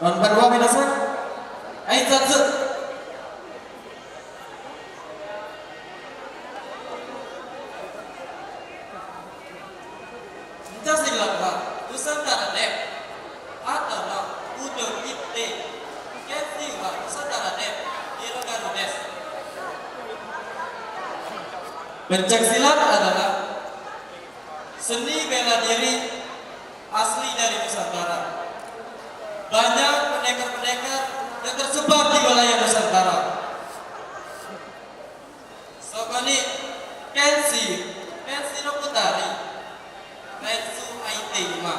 Non berwa minasan. Aitatsu. Jasilah wa Nusantara ne. Atana udo itte. Kenshi wa Nusantara ne. Hirogaru desu. Pencaksilat adalah seni bela diri asli dari Nusantara. Banyak pendekar-pendekar yang tersebar di wilayah Nusantara. Seperti Kenshi no Kutari, Rensu Aite Ima.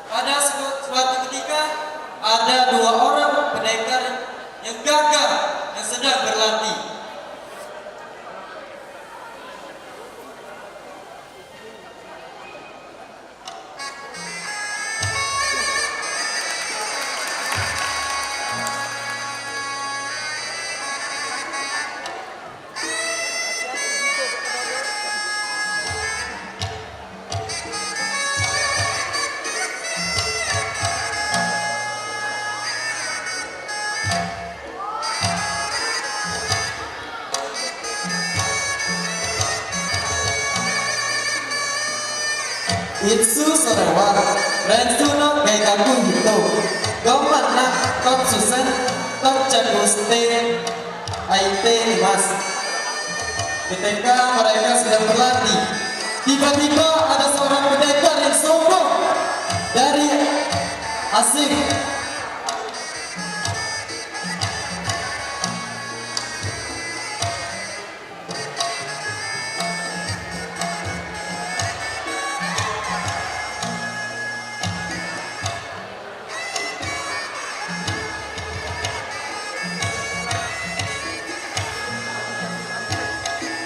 Pada suatu ketika ada 2 orang pendekar yang gagah yang sedang berlatih. Itsu sore wa Rensu no Geikaku hito Goman na Kotsusen Tochakuste Aite imasu. Ketika mereka sedang berlatih, tiba-tiba ada seorang pendekar yang sombong dari asing.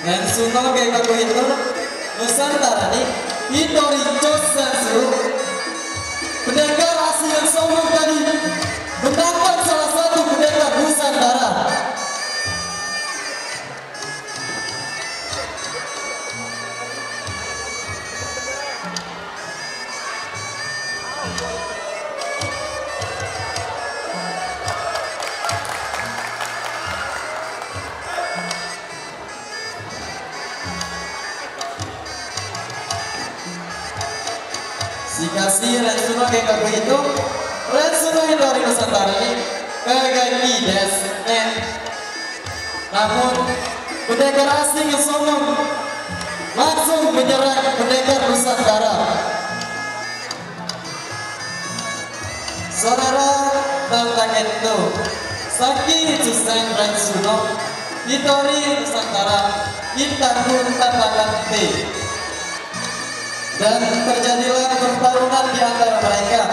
Rensu no Geikaku hito Nusantara ni Hitori Chosensu. Pendekar asing yang sombong tadi menangkap salah satu pendekar Nusantara. Dikasih Rensu no Geikaku hito Rensu no Hitori Nusantara ni Kagaki desu ne. Namun pendekar asing yang sombong langsung menyerang pendekar Nusantara. Saudara tentang itu Saki Tsusen Rensu no Hitori Nusantara Itaku Tatakante. Dan terjadilah pertarungan di antara mereka.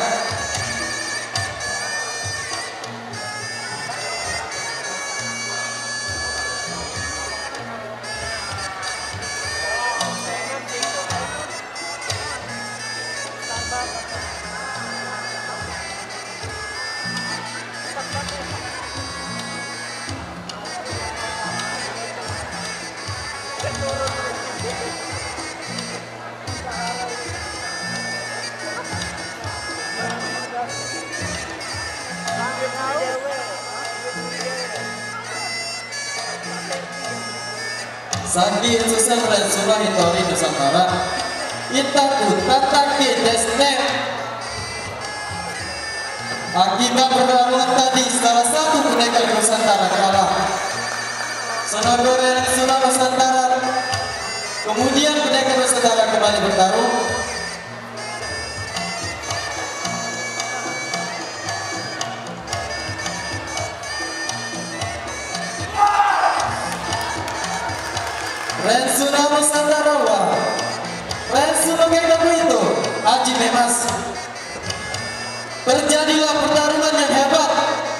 Saki Tsusen Rensu no Hitori Nusantara Itaku Tatake desu ne. Akibat pertarungan tadi salah satu pendekar Nusantara kalah. Sonogoro Rensu no Nusantara. Kemudian pendekar Nusantara kembali bertarung. Rensu no Nusantara wa Rensu no Geikaku hito hajimemasu. Terjadilah pertarungan yang hebat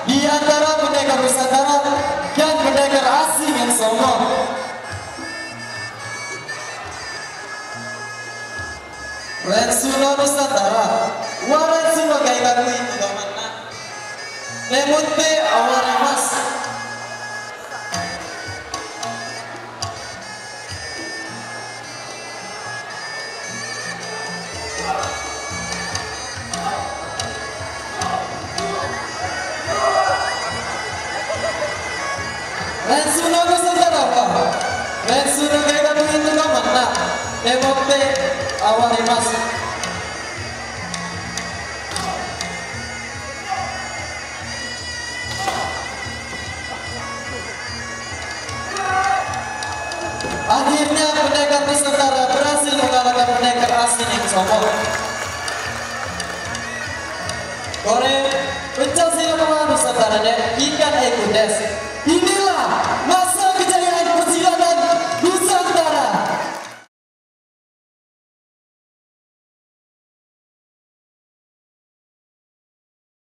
di antara pendekar Nusantara dan pendekar asing yang sombong. Rensu no Nusantara wa Rensu no Geikaku hito domana Nemutte awarimasu. Retsuno Nusantara Retsuno Gega begitu mana Emote awarimasu. Akhirnya pendekar Nusantara berhasil mengalahkan pendekar asing yang sombong. Korek